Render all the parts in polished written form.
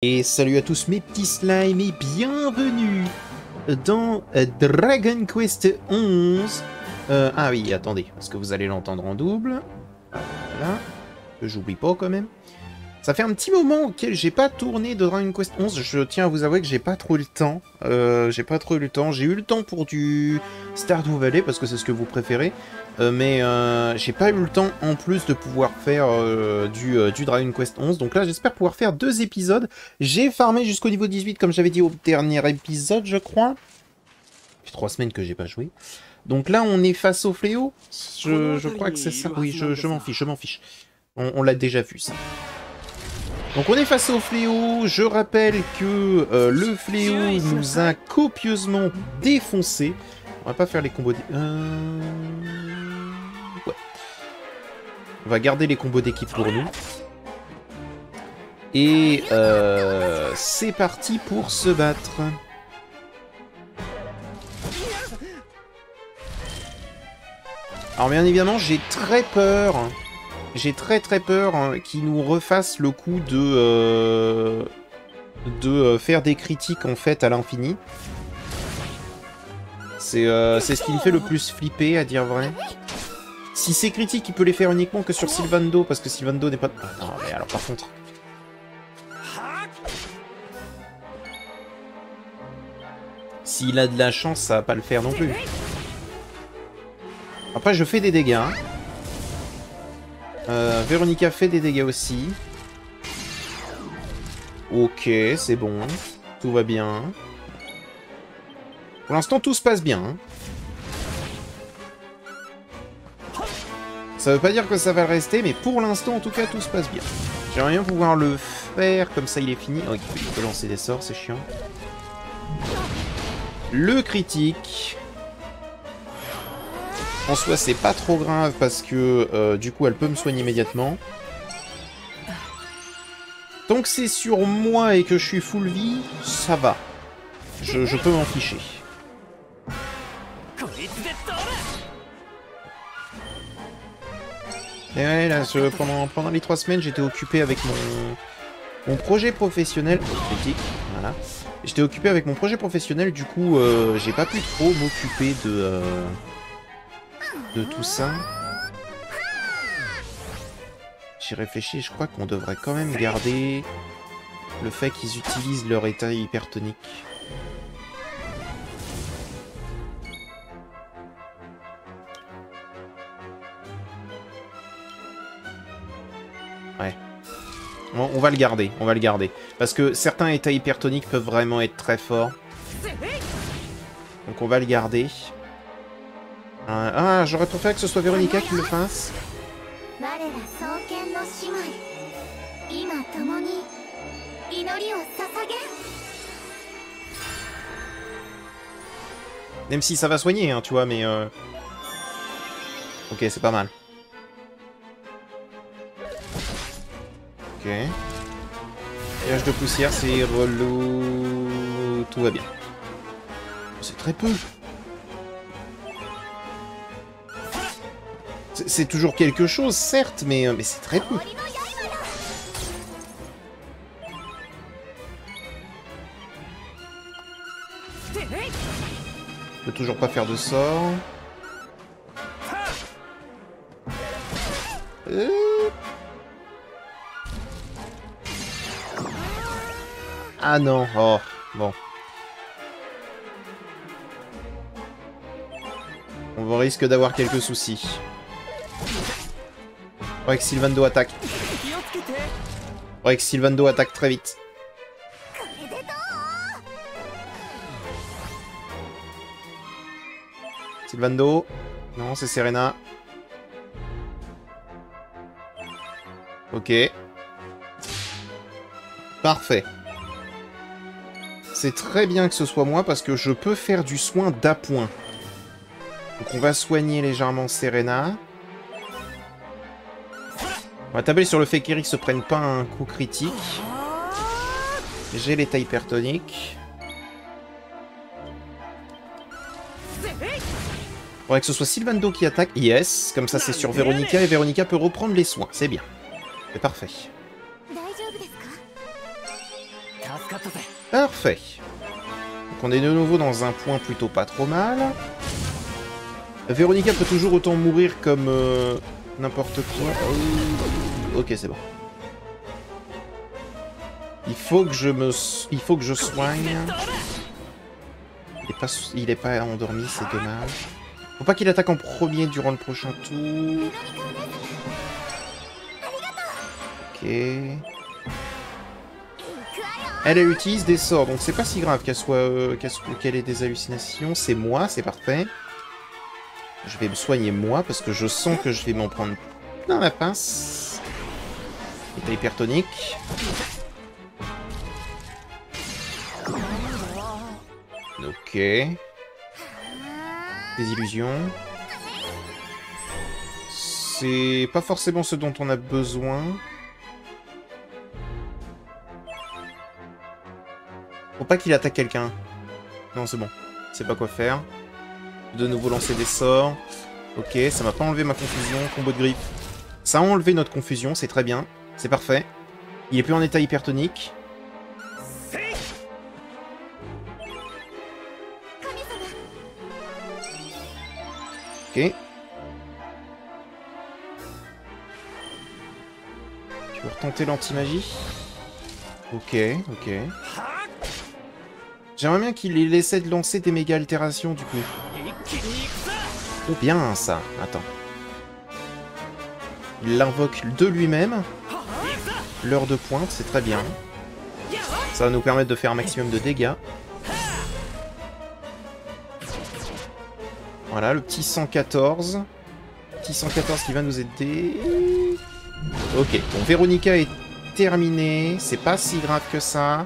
Et salut à tous mes petits slimes et bienvenue dans Dragon Quest 11. Ah oui, attendez, parce que vous allez l'entendre en double. Voilà, que j'oublie pas quand même. Ça fait un petit moment auquel j'ai pas tourné de Dragon Quest 11. Je tiens à vous avouer que j'ai pas trop eu le temps. J'ai eu le temps pour du Stardew Valley parce que c'est ce que vous préférez. Mais j'ai pas eu le temps en plus de pouvoir faire du Dragon Quest 11. Donc là, j'espère pouvoir faire 2 épisodes. J'ai farmé jusqu'au niveau 18, comme j'avais dit au dernier épisode, je crois. Ça fait 3 semaines que j'ai pas joué. Donc là, on est face au fléau. Je crois que c'est ça. Oui, je m'en fiche. On l'a déjà vu, ça. Donc on est face au fléau. Je rappelle que le fléau nous a copieusement défoncé. On va pas faire les combos... Ouais. On va garder les combos d'équipe pour nous. Et c'est parti pour se battre. Alors bien évidemment, j'ai très peur. J'ai très peur qu'ils nous refassent le coup de faire des critiques en fait à l'infini. C'est ce qui me fait le plus flipper, à dire vrai. Si c'est critique, il peut les faire uniquement que sur Sylvando, parce que Sylvando n'est pas... Non, mais alors par contre... S'il a de la chance, ça va pas le faire non plus. Après, je fais des dégâts. Hein. Véronica fait des dégâts aussi. Ok, c'est bon. Tout va bien. Pour l'instant, tout se passe bien. Hein. Ça veut pas dire que ça va le rester, mais pour l'instant, en tout cas, tout se passe bien. J'aimerais bien pouvoir le faire, comme ça il est fini. Oh, il peut lancer des sorts, c'est chiant. Le critique. En soi, c'est pas trop grave, parce que du coup, elle peut me soigner immédiatement. Tant que c'est sur moi et que je suis full vie, ça va. Je peux m'en ficher. Et ouais, là, pendant les 3 semaines, j'étais occupé avec mon projet professionnel. Critique, voilà. J'étais occupé avec mon projet professionnel, du coup, j'ai pas pu trop m'occuper de tout ça. J'ai réfléchi, je crois qu'on devrait quand même garder le fait qu'ils utilisent leur état hypertonique. Ouais. On va le garder, Parce que certains états hypertoniques peuvent vraiment être très forts. Donc on va le garder. Ah, j'aurais préféré que ce soit Véronica qui le fasse. Même si ça va soigner, hein, tu vois, mais... Ok, c'est pas mal. Ok. Piège de poussière, c'est relou... Tout va bien. C'est très peu. C'est toujours quelque chose, certes, mais c'est très peu. Je peux toujours pas faire de sort. Ah non, oh, bon. On risque d'avoir quelques soucis. Faudrait que Sylvando attaque. Faudrait que Sylvando attaque très vite. Sylvando. Non, c'est Serena. Ok. Parfait. C'est très bien que ce soit moi parce que je peux faire du soin d'appoint. Donc on va soigner légèrement Serena. On va tabler sur le fait qu'Eric se prenne pas un coup critique. J'ai l'état hypertonique. Faudrait que ce soit Sylvando qui attaque. Yes, comme ça c'est sur Véronica et Véronica peut reprendre les soins. C'est bien. C'est parfait. Parfait. Donc on est de nouveau dans un point plutôt pas trop mal. Véronica peut toujours autant mourir comme n'importe quoi. Oh. Ok, c'est bon. Il faut que je soigne. Il est pas endormi, c'est dommage. Faut pas qu'il attaque en premier durant le prochain tour. Ok. Elle utilise des sorts, donc c'est pas si grave qu'elle ait des hallucinations. C'est moi, c'est parfait. Je vais me soigner moi, parce que je sens que je vais m'en prendre dans la pince. État hypertonique. Ok. Des illusions. C'est pas forcément ce dont on a besoin. Faut pas qu'il attaque quelqu'un. Non, c'est bon. Je sais pas quoi faire. De nouveau lancer des sorts. Ok, ça m'a pas enlevé ma confusion. Combo de griffe. Ça a enlevé notre confusion, c'est très bien. C'est parfait. Il est plus en état hypertonique. Ok. Tu veux retenter l'anti-magie? Ok, ok. J'aimerais bien qu'il essaie de lancer des méga altérations du coup. Oh bien ça. Attends. Il l'invoque de lui-même. L'heure de pointe, c'est très bien. Ça va nous permettre de faire un maximum de dégâts. Voilà, le petit 114. Petit 114 qui va nous aider. Ok, bon, Véronica est terminée. C'est pas si grave que ça.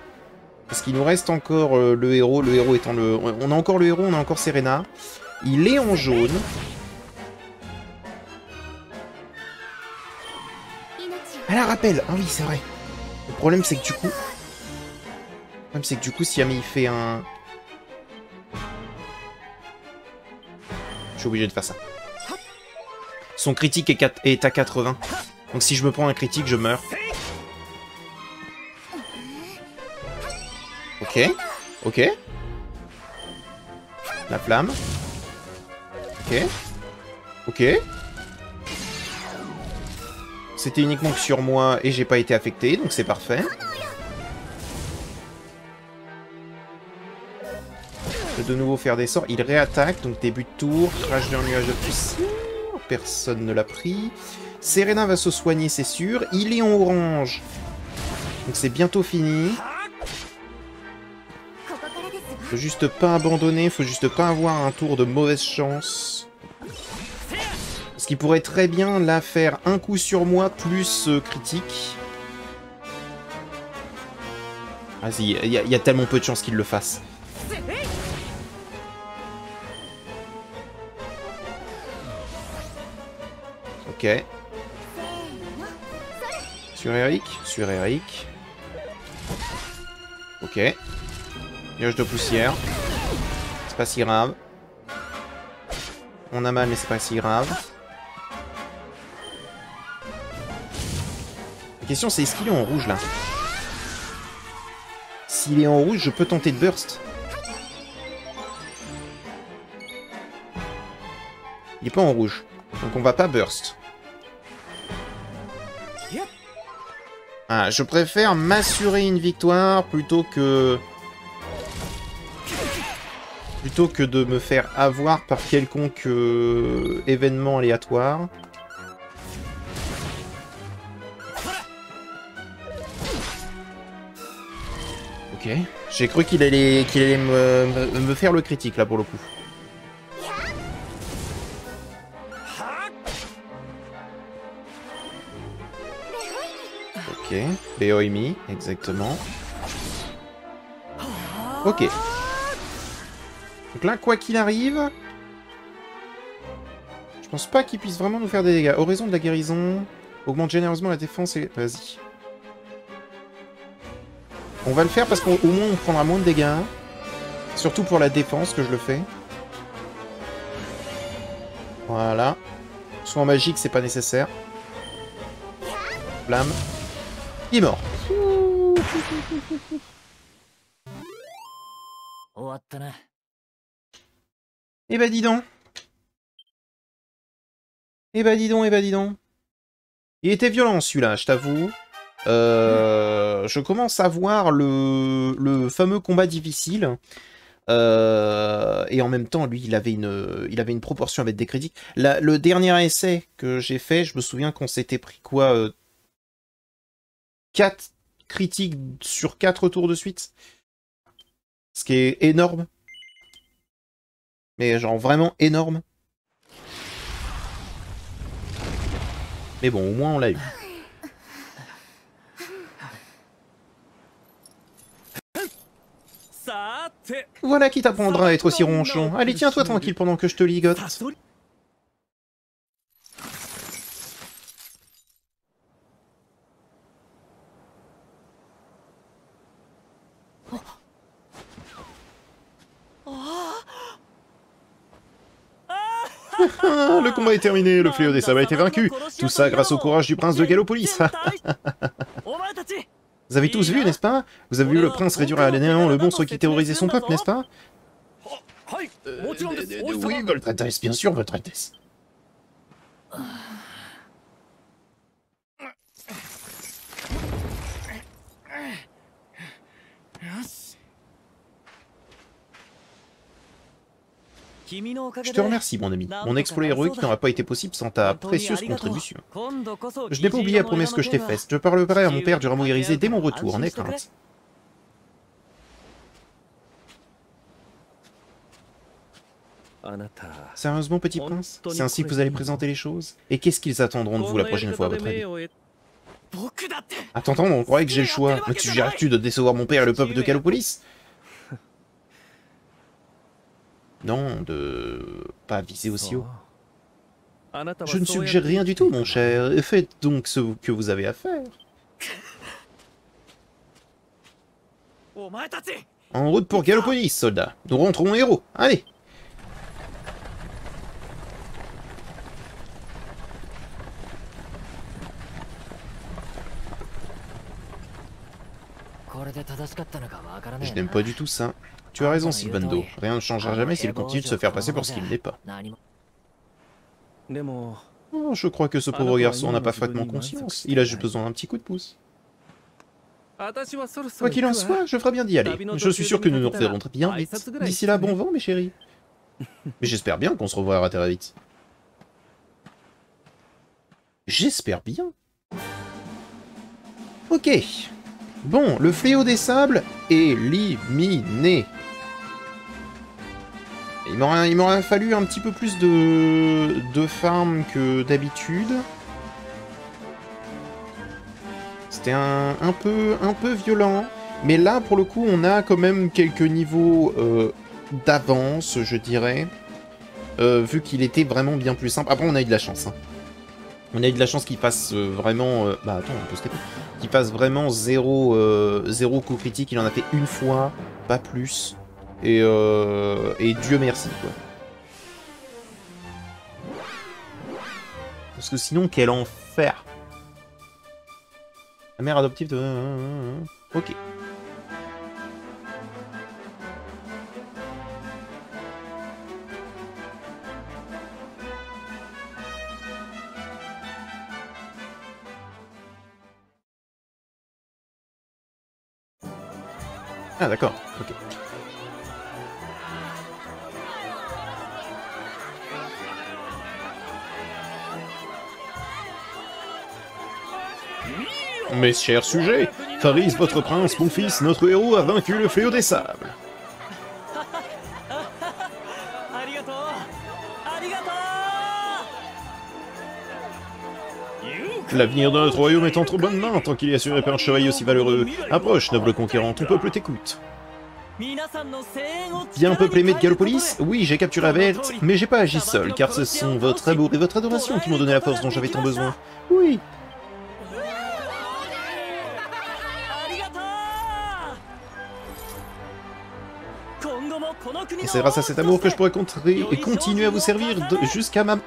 Parce qu'il nous reste encore le héros. Le héros étant le... On a encore le héros, on a encore Serena. Il est en jaune. Elle la rappelle. Ah oui, c'est vrai. Le problème, c'est que du coup... Le problème, c'est que du coup, si Yami fait un... Je suis obligé de faire ça. Son critique est à 80. Donc si je me prends un critique, je meurs. Ok. Ok. La flamme. Ok. Ok. C'était uniquement que sur moi et j'ai pas été affecté, donc c'est parfait. Je peux de nouveau faire des sorts. Il réattaque, donc début de tour. Crash d'un nuage de poussière. Personne ne l'a pris. Serena va se soigner, c'est sûr. Il est en orange. Donc c'est bientôt fini. Faut juste pas abandonner, faut juste pas avoir un tour de mauvaise chance. Parce qu'il pourrait très bien là faire un coup sur moi plus critique. Vas-y, il y a tellement peu de chances qu'il le fasse. Ok. Sur Eric. Sur Eric. Ok. Nuage de poussière. C'est pas si grave. On a mal, mais c'est pas si grave. La question, c'est est-ce qu'il est en rouge, là? S'il est en rouge, je peux tenter de burst. Il est pas en rouge. Donc on va pas burst. Ah, je préfère m'assurer une victoire plutôt que de me faire avoir par quelconque événement aléatoire. Ok. J'ai cru qu'il allait me faire le critique là pour le coup. Ok. Beoimi, exactement. Ok. Donc là, quoi qu'il arrive, je pense pas qu'il puisse vraiment nous faire des dégâts. Oraison de la guérison augmente généreusement la défense et... Vas-y. On va le faire parce qu'au moins on prendra moins de dégâts. Surtout pour la défense que je le fais. Voilà. Soin magique, c'est pas nécessaire. Flamme. Il est mort. Eh bah dis donc. Eh bah dis donc, eh bah dis donc. Il était violent celui-là, je t'avoue. Je commence à voir le fameux combat difficile. Et en même temps, lui, il avait une proportion avec des critiques. Le dernier essai que j'ai fait, je me souviens qu'on s'était pris quoi 4 critiques sur 4 tours de suite. Ce qui est énorme. Mais genre vraiment énorme. Mais bon, au moins on l'a eu. Voilà qui t'apprendra à être aussi ronchon. Allez, tiens-toi tranquille pendant que je te ligote. Le combat est terminé, le fléau des sables a été vaincu. Tout ça grâce au courage du prince de Gallopolis. Vous avez tous vu, n'est-ce pas? Vous avez vu le prince réduire à néant le monstre qui terrorisait son peuple, n'est-ce pas? Oui, Votre Altesse, bien sûr, Votre Altesse. Je te remercie, mon ami. Mon exploit héroïque n'aurait pas été possible sans ta précieuse contribution. Je n'ai pas oublié la promesse que je t'ai faite. Je parlerai à mon père du rameau irisé dès mon retour, en aie crainte. Sérieusement, petit prince? C'est ainsi que vous allez présenter les choses? Et qu'est-ce qu'ils attendront de vous la prochaine fois, à votre avis? Attends, on croyait que j'ai le choix. Me suggères-tu de décevoir mon père et le peuple de Gallopolis? Non, de pas viser aussi haut. Je ne suggère rien du tout, mon cher. Faites donc ce que vous avez à faire. En route pour Gallopolis, soldats. Nous rentrons héros. Allez! Je n'aime pas du tout ça. Tu as raison, Sylvando. Rien ne changera jamais s'il continue de se faire passer pour ce qu'il n'est pas. Oh, je crois que ce pauvre garçon n'a pas parfaitement conscience. Il a juste besoin d'un petit coup de pouce. Quoi qu'il en soit, je ferai bien d'y aller. Je suis sûr que nous nous reverrons très bien vite. D'ici là, bon vent, mes chéris. Mais j'espère bien qu'on se reverra très vite. J'espère bien. Ok. Bon, le fléau des sables est éliminé. Il m'aurait fallu un petit peu plus de farm que d'habitude. C'était un peu violent. Mais là, pour le coup, on a quand même quelques niveaux d'avance, je dirais. Vu qu'il était vraiment bien plus simple. Après, on a eu de la chance. Hein. On a eu de la chance qu'il fasse vraiment... Bah attends, on peut se taper. Qu'il fasse vraiment zéro coup critique. Il en a fait une fois, pas plus. Et Dieu merci, quoi. Parce que sinon, quel enfer. La mère adoptive de... Ok. Ah d'accord, ok. Mes chers sujets, Faris, votre prince, mon fils, notre héros, a vaincu le fléau des sables. L'avenir de notre royaume est entre bonnes mains, tant qu'il est assuré par un chevalier aussi valeureux. Approche, noble conquérant, ton peuple t'écoute. Bien peuple aimé de Gallopolis, oui, j'ai capturé Abelt, mais j'ai pas agi seul, car ce sont votre amour et votre adoration qui m'ont donné la force dont j'avais tant besoin. Oui. Et c'est grâce à cet amour que je pourrais continuer à vous servir jusqu'à ma...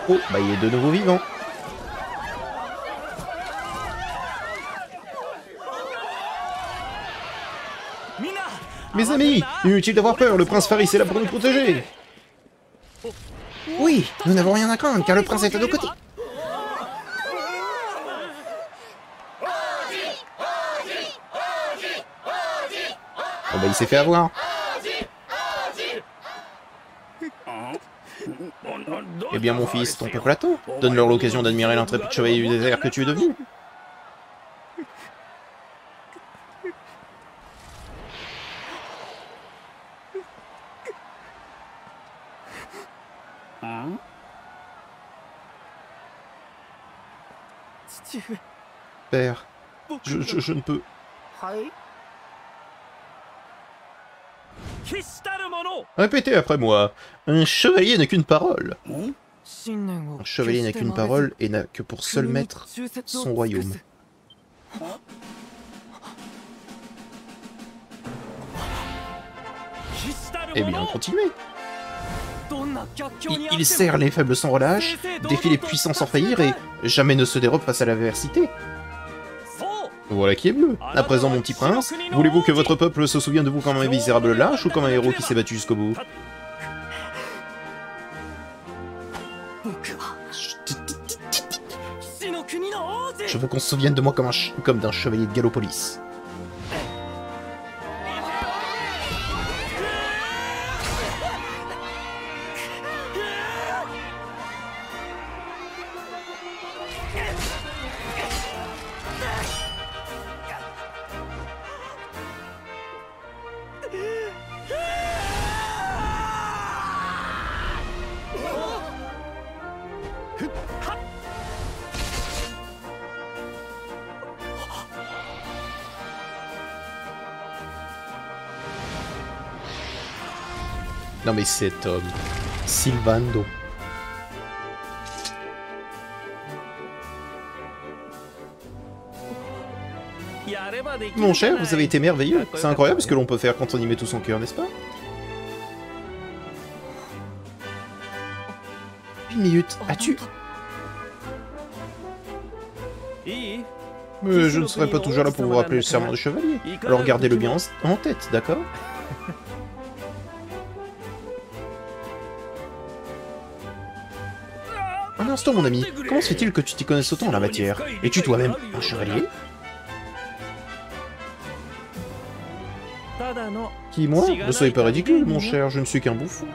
Oh, bah il est de nouveau vivant. Mes amis, inutile d'avoir peur, le prince Faris est là pour nous protéger. Oui, nous n'avons rien à craindre, car le prince est à nos côtés. Oh bah il s'est fait avoir. Eh bien mon fils, ton peuple attend. Donne-leur l'occasion d'admirer l'intrépide chevalier du désert que tu es devenu. Père, je ne peux... Répétez après moi. Un chevalier n'a qu'une parole. Un chevalier n'a qu'une parole et n'a que pour seul maître son royaume. Eh bien, continuez. Il serre les faibles sans relâche, défie les puissants sans faillir et jamais ne se dérobe face à l'adversité. Voilà qui est bleu. À présent, mon petit prince, voulez-vous que votre peuple se souvienne de vous comme un misérable lâche ou comme un héros qui s'est battu jusqu'au bout? Je veux qu'on se souvienne de moi comme d'un chevalier de Gallopolis. Non mais cet homme, Sylvando. Mon cher, vous avez été merveilleux. C'est incroyable ce que l'on peut faire quand on y met tout son cœur, n'est-ce pas? Une minute, as-tu... Mais je ne serai pas toujours là pour vous rappeler le serment de chevalier. Alors gardez-le bien en tête, d'accord? Un instant, mon ami, comment se fait-il que tu t'y connaisses autant en la matière? Es-tu toi-même un chevalier? Qui, moi? Ne soyez pas ridicule, mon cher, je ne suis qu'un bouffon.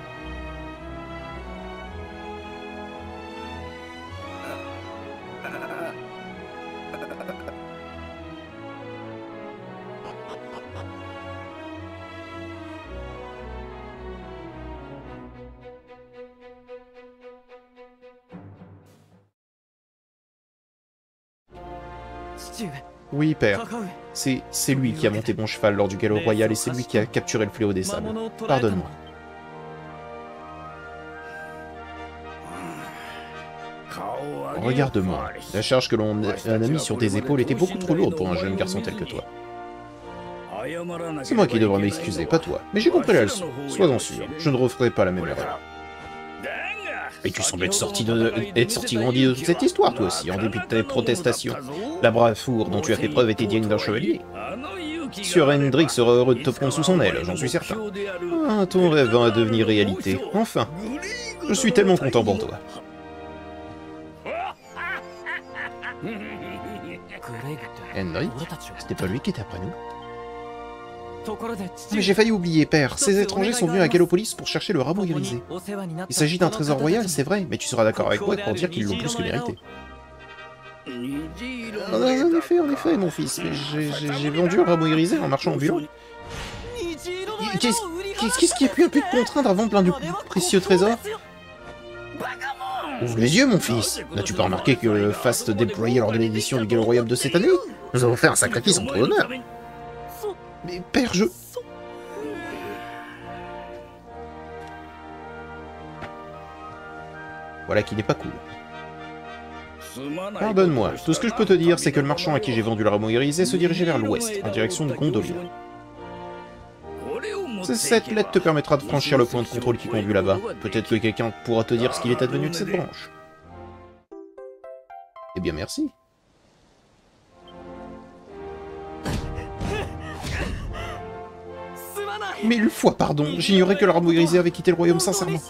Oui, père. C'est lui qui a monté mon cheval lors du galop royal et c'est lui qui a capturé le fléau des sables. Pardonne-moi. Regarde-moi. La charge que l'on a mise sur tes épaules était beaucoup trop lourde pour un jeune garçon tel que toi. C'est moi qui devrais m'excuser, pas toi. Mais j'ai compris la leçon. Sois-en sûr, je ne referai pas la même erreur. Et tu sembles être sorti grandi de toute cette histoire, toi aussi, en dépit de tes protestations. La bravoure dont tu as fait preuve était digne d'un chevalier. Sir Hendrik sera heureux de te prendre sous son aile, j'en suis certain. Ah, ton rêve va devenir réalité. Enfin, je suis tellement content pour toi. Hendrik, c'était pas lui qui était après nous? Mais j'ai failli oublier, père. Ces étrangers sont venus à Gallopolis pour chercher le rameau irisé. Il s'agit d'un trésor royal, c'est vrai, mais tu seras d'accord avec moi pour dire qu'ils l'ont plus que mérité. En effet, mon fils. J'ai vendu un rameau irisé en marchand ambulant. Qu'est-ce qui a pu te contraindre à vendre plein de précieux trésors? Ouvre les yeux, mon fils. N'as-tu pas remarqué que le faste déployé lors de l'édition du Gallo Royal de cette année? Nous avons fait un sacrifice en ton honneur. Mais père, Voilà qui n'est pas cool. Pardonne-moi, tout ce que je peux te dire, c'est que le marchand à qui j'ai vendu le rameau irisé se dirigeait vers l'ouest, en direction de Gondolia. Cette lettre te permettra de franchir le point de contrôle qui conduit là-bas. Peut-être que quelqu'un pourra te dire ce qu'il est advenu de cette branche. Eh bien, merci. Mille fois pardon, j'ignorais que le rameau irisé avait quitté le royaume sincèrement.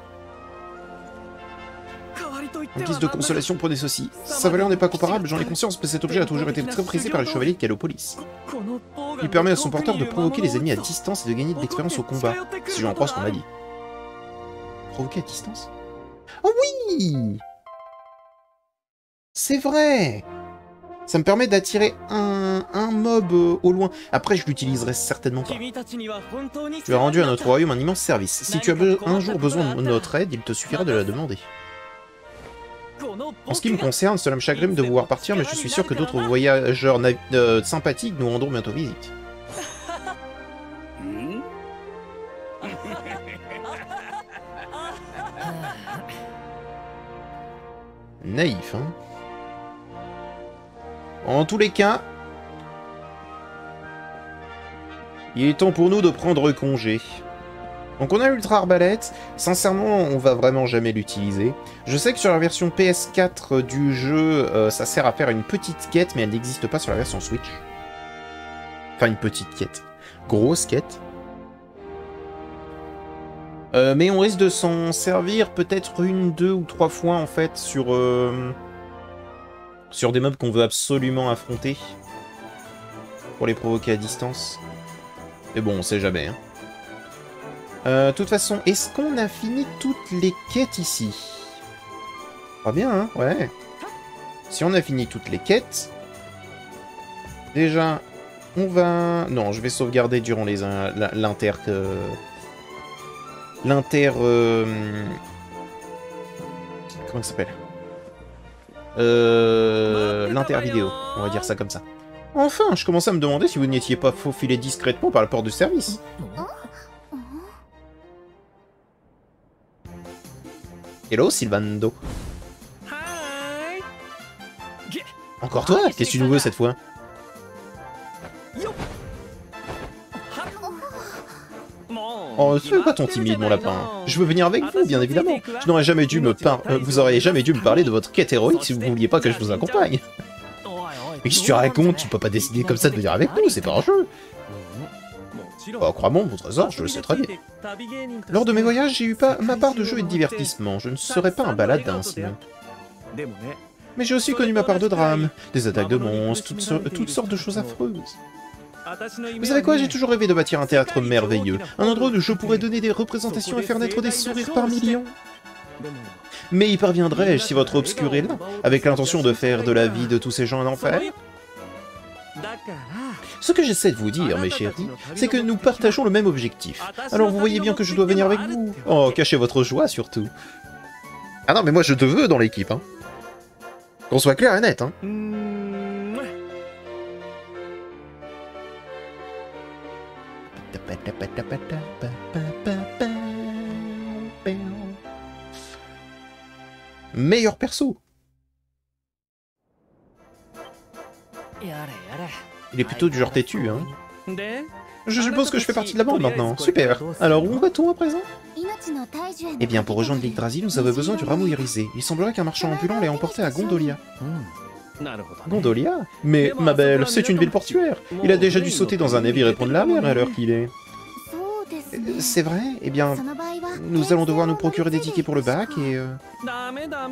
En guise de consolation, prenez ceci. Sa valeur n'est pas comparable, j'en ai conscience, mais cet objet a toujours été très prisé par les chevaliers de Calopolis. Il permet à son porteur de provoquer les ennemis à distance et de gagner de l'expérience au combat, si j'en crois ce qu'on m'a dit. Provoquer à distance? Oh oui! C'est vrai! Ça me permet d'attirer un mob au loin. Après, je l'utiliserai certainement pas. Tu as rendu à notre royaume un immense service. Si tu as un jour besoin de notre aide, il te suffira de la demander. En ce qui me concerne, cela me chagrine de vous voir partir, mais je suis sûr que d'autres voyageurs sympathiques nous rendront bientôt visite. Naïf, hein. En tous les cas, il est temps pour nous de prendre congé. Donc on a Ultra Arbalète, sincèrement on va vraiment jamais l'utiliser. Je sais que sur la version PS4 du jeu, ça sert à faire une petite quête, mais elle n'existe pas sur la version Switch. Enfin une petite quête, grosse quête. Mais on risque de s'en servir peut-être 1, 2 ou 3 fois en fait sur des mobs qu'on veut absolument affronter. Pour les provoquer à distance. Mais bon, on sait jamais. Hein. De toute façon, est-ce qu'on a fini toutes les quêtes ici? Pas bien, hein? Ouais. Si on a fini toutes les quêtes... Déjà, on va... Non, je vais sauvegarder durant l'inter... Comment ça s'appelle? L'inter-vidéo, on va dire ça comme ça. Enfin, je commençais à me demander si vous n'étiez pas faufilé discrètement par la porte de service. Hello, Sylvando. Encore toi? Qu'est-ce que tu nous veux cette fois? Oh, c'est pas ton timide, mon lapin. Je veux venir avec vous, bien évidemment. Je n'aurais jamais dû vous auriez jamais dû me parler de votre quête héroïque si vous ne vouliez pas que je vous accompagne. Mais qu'est-ce que tu racontes? Tu peux pas décider comme ça de venir avec nous, c'est pas un jeu. Oh, crois-moi, mon trésor, je le sais très bien. Lors de mes voyages, j'ai eu ma part de jeux et de divertissement. Je ne serais pas un baladin, sinon. Mais j'ai aussi connu ma part de drame, des attaques de monstres, toutes sortes de choses affreuses. Vous savez quoi, j'ai toujours rêvé de bâtir un théâtre merveilleux, un endroit où je pourrais donner des représentations et faire naître des sourires par millions. Mais y parviendrai-je si votre obscur est là, avec l'intention de faire de la vie de tous ces gens un enfer? Ce que j'essaie de vous dire, mes chéris, c'est que nous partageons le même objectif. Alors vous voyez bien que je dois venir avec vous. Oh, cachez votre joie, surtout. Ah non, mais moi je te veux dans l'équipe, hein. Qu'on soit clair et net, hein. Meilleur perso. Il est plutôt du genre têtu, hein. Je suppose que je fais partie de la bande maintenant. Super. Alors où va-t-on à présent? Eh bien, pour rejoindre l'Yggdrasil, nous avons besoin du rameau irisé. Il semblerait qu'un marchand ambulant l'ait emporté à Gondolia. Gondolia? Mais, ma belle, c'est une ville portuaire. Il a déjà dû sauter dans un navire et prendre la mer à l'heure qu'il est. C'est vrai? Eh bien, nous allons devoir nous procurer des tickets pour le bac et...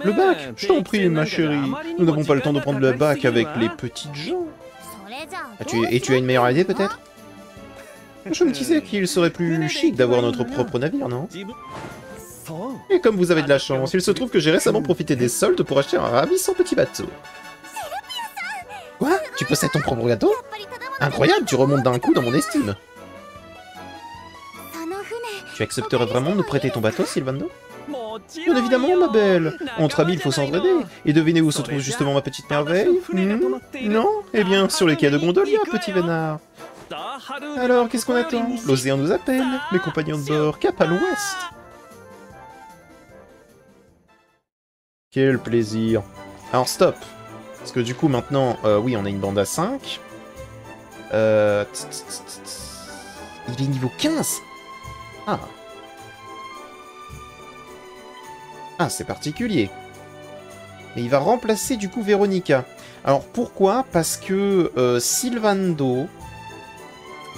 Le bac? Je t'en prie, ma chérie. Nous n'avons pas le temps de prendre le bac avec les petites gens. Et tu as une meilleure idée, peut-être? Je me disais qu'il serait plus chic d'avoir notre propre navire, non? Et comme vous avez de la chance, il se trouve que j'ai récemment profité des soldes pour acheter un ravissant petit bateau. Quoi? Tu possèdes ton propre bateau? Incroyable, tu remontes d'un coup dans mon estime. Tu accepterais vraiment de nous prêter ton bateau, Sylvando? Bien évidemment, ma belle. Entre amis, il faut s'entraider. Et devinez où se trouve justement ma petite merveille? Non? Eh bien, sur les quais de Gondolia, petit vénard. Alors, qu'est-ce qu'on attend? L'océan nous appelle. Mes compagnons de bord, cap à l'ouest. Quel plaisir. Alors, stop. Parce que du coup, maintenant, oui, on a une bande à 5. Il est niveau 15. Ah. Ah, c'est particulier. Mais il va remplacer du coup Véronica. Alors pourquoi? Parce que Sylvando,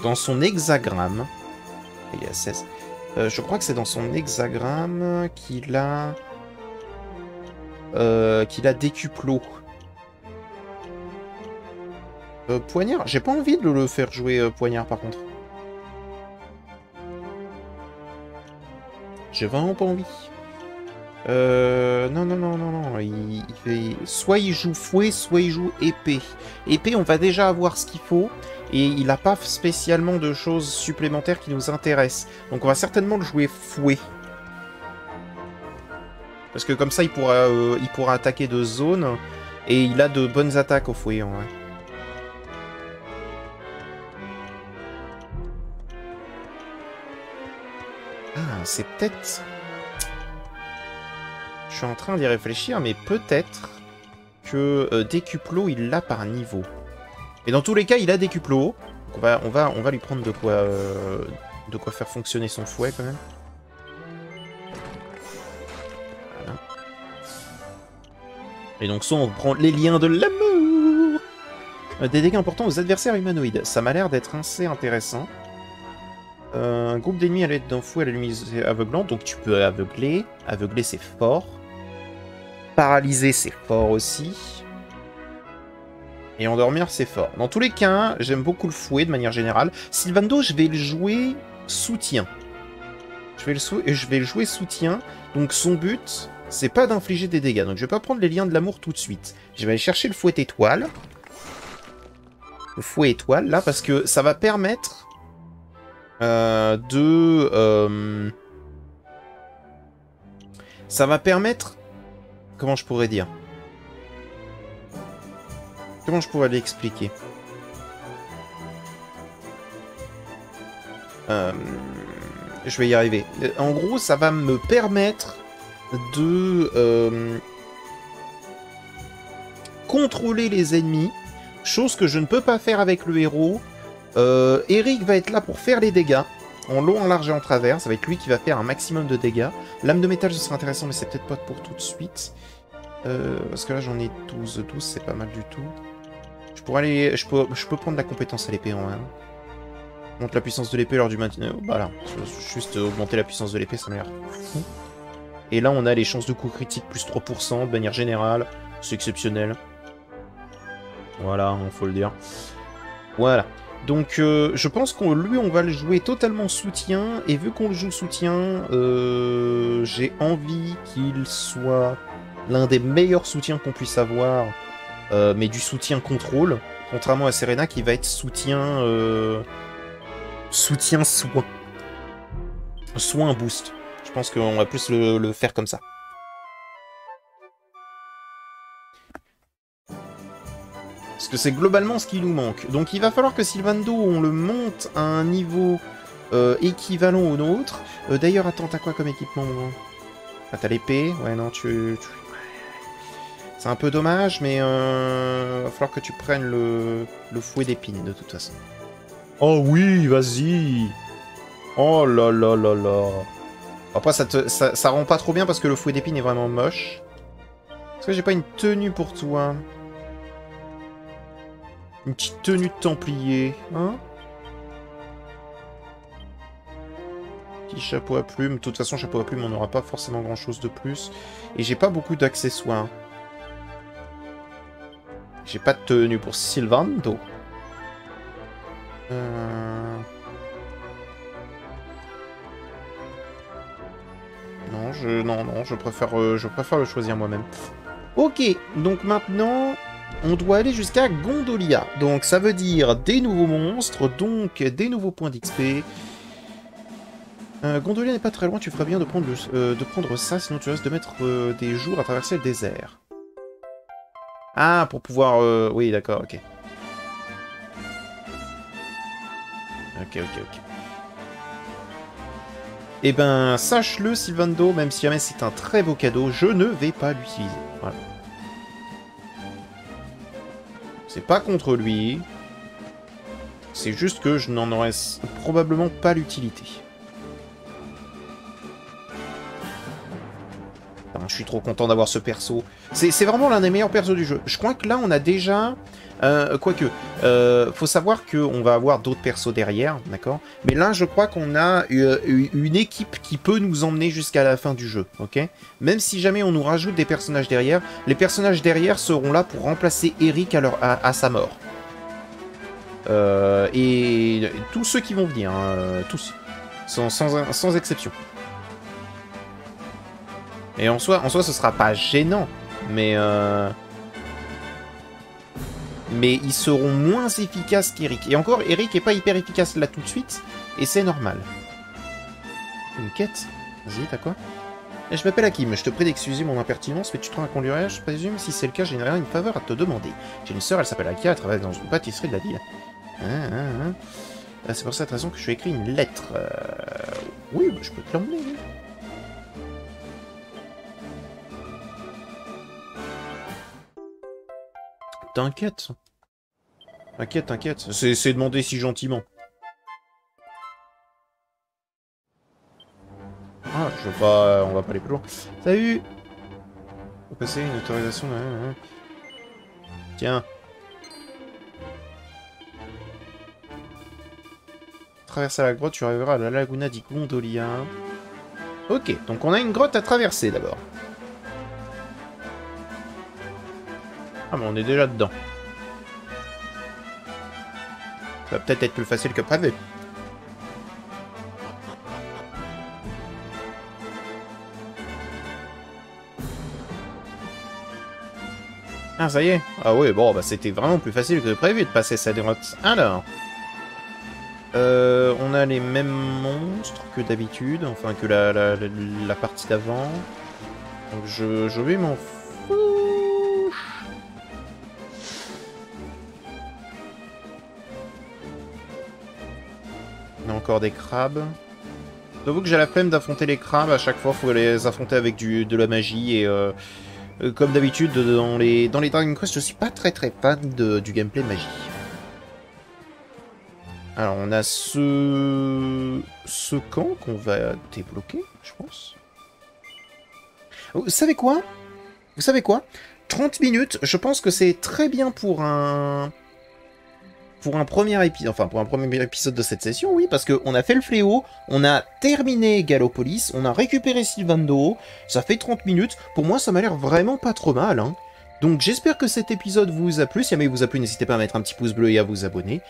dans son hexagramme, Il est à 16. Je crois que c'est dans son hexagramme qu'il a décuplo. Poignard, j'ai pas envie de le faire jouer poignard par contre. J'ai vraiment pas envie. Non. Il fait... Soit il joue fouet, soit il joue épée. Épée, on va déjà avoir ce qu'il faut. Et il n'a pas spécialement de choses supplémentaires qui nous intéressent. Donc on va certainement le jouer fouet. Parce que comme ça, il pourra attaquer de zone. Et il a de bonnes attaques au fouet, en vrai. Ah, c'est peut-être... Je suis en train d'y réfléchir, mais peut-être que décuplo, il l'a par niveau. Et dans tous les cas, il a décuplo. On va lui prendre de quoi faire fonctionner son fouet, quand même. Voilà. Et donc, ça, on prend les liens de l'amour. Des dégâts importants aux adversaires humanoïdes. Ça m'a l'air d'être assez intéressant. Un groupe d'ennemis à l'aide d'un fouet à la luminosité aveuglante, donc tu peux aveugler. Aveugler, c'est fort. Paralyser, c'est fort aussi. Et endormir, c'est fort. Dans tous les cas, j'aime beaucoup le fouet de manière générale. Sylvando, je vais le jouer soutien. Je vais le jouer soutien. Donc son but, c'est pas d'infliger des dégâts. Donc je vais pas prendre les liens de l'amour tout de suite. Je vais aller chercher le fouet étoile. Le fouet étoile, là, parce que ça va permettre... Ça va permettre... Comment je pourrais dire? Comment je pourrais l'expliquer? Je vais y arriver. En gros, ça va me permettre de contrôler les ennemis, chose que je ne peux pas faire avec le héros. Eric va être là pour faire les dégâts, en long, en large et en travers. Ça va être lui qui va faire un maximum de dégâts. Lame de métal, ce sera intéressant, mais c'est peut-être pas pour tout de suite. Parce que là, j'en ai 12. 12, c'est pas mal du tout. Je pourrais aller... Je peux prendre la compétence à l'épée en 1. Monte la puissance de l'épée lors du maintien... Voilà. Juste augmenter la puissance de l'épée, ça m'a l'air fou. Et là, on a les chances de coup critique plus 3% de manière générale. C'est exceptionnel. Voilà, il faut le dire. Voilà. Donc, je pense qu'on lui, on va le jouer totalement soutien. Et vu qu'on le joue soutien, j'ai envie qu'il soit l'un des meilleurs soutiens qu'on puisse avoir. Mais du soutien contrôle. Contrairement à Serena qui va être soutien... soutien soin. Soin boost. Je pense qu'on va plus le faire comme ça. Parce que c'est globalement ce qui nous manque. Donc il va falloir que Sylvando, on le monte à un niveau équivalent au nôtre. D'ailleurs, attends, t'as quoi comme équipement? Ah, t'as l'épée. Ouais, non, c'est un peu dommage, mais va falloir que tu prennes le fouet d'épine, de toute façon. Oh oui, vas-y. Oh là là là là. Après, ça rend pas trop bien parce que le fouet d'épine est vraiment moche. Est-ce que j'ai pas une tenue pour toi? Une petite tenue de templier, hein? Petit chapeau à plumes. De toute façon, chapeau à plumes, on n'aura pas forcément grand-chose de plus. Et j'ai pas beaucoup d'accessoires. J'ai pas de tenue pour Sylvando. Non, je préfère le choisir moi-même. Ok, donc maintenant, on doit aller jusqu'à Gondolia. Donc ça veut dire des nouveaux monstres, donc des nouveaux points d'XP. Gondolia n'est pas très loin, tu ferais bien de prendre ça, sinon tu risques de mettre des jours à traverser le désert. Ah, pour pouvoir... Oui, d'accord, ok. Ok. Eh ben, sache-le, Sylvando, même si jamais c'est un très beau cadeau, je ne vais pas l'utiliser. Voilà. C'est pas contre lui. C'est juste que je n'en aurais probablement pas l'utilité. Enfin, je suis trop content d'avoir ce perso. C'est vraiment l'un des meilleurs persos du jeu. Je crois que là, on a déjà... quoique, faut savoir qu'on va avoir d'autres persos derrière, d'accord? Mais là, je crois qu'on a une équipe qui peut nous emmener jusqu'à la fin du jeu, ok? Même si jamais on nous rajoute des personnages derrière, les personnages derrière seront là pour remplacer Eric à sa mort. Et tous ceux qui vont venir, hein, tous, sans exception. Et en soi, ce sera pas gênant, mais ils seront moins efficaces qu'Eric. Et encore, Eric est pas hyper efficace là tout de suite, et c'est normal. Une quête? Vas-y, t'as quoi? Je m'appelle Hakim, je te prie d'excuser mon impertinence, mais tu te rends à conduire, je présume, si c'est le cas, j'aimerais une faveur à te demander. J'ai une sœur, elle s'appelle Akia, elle travaille dans une pâtisserie de la ville. C'est pour cette raison que je lui ai écrit une lettre. Oui, je peux te l'emmener, oui. T'inquiète. T'inquiète. C'est demandé si gentiment. Ah, je veux pas... on va pas aller plus loin. Salut. Faut passer une autorisation... Tiens. Traverser la grotte, tu arriveras à la Laguna di Gondolia. Ok, donc on a une grotte à traverser d'abord. Ah, mais on est déjà dedans. Ça va peut-être être plus facile que prévu. Ah, ça y est. Ah oui, bon, bah c'était vraiment plus facile que prévu de passer cette grotte. Alors... on a les mêmes monstres que d'habitude, enfin que la partie d'avant. Donc je vais m'en foutre. On a encore des crabes. J'avoue que j'ai la flemme d'affronter les crabes, à chaque fois il faut les affronter avec de la magie et comme d'habitude dans les Dragon Quest je suis pas très fan du gameplay magie. Alors, on a ce camp qu'on va débloquer, je pense. Vous savez quoi? 30 minutes, je pense que c'est très bien pour un premier épisode, enfin pour un premier épisode de cette session, oui, parce qu'on a fait le fléau, on a terminé Gallopolis, on a récupéré Sylvando, ça fait 30 minutes. Pour moi, ça m'a l'air vraiment pas trop mal, hein. Donc, j'espère que cet épisode vous a plu. Si jamais il vous a plu, n'hésitez pas à mettre un petit pouce bleu et à vous abonner.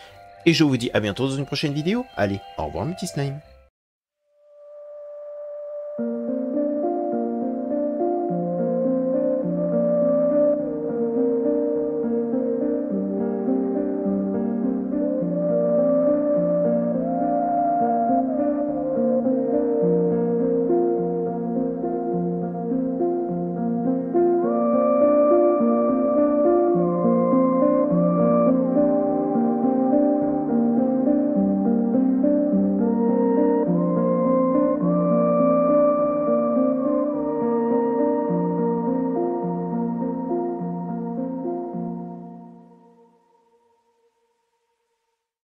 Et je vous dis à bientôt dans une prochaine vidéo. Allez, au revoir mes petits slimes.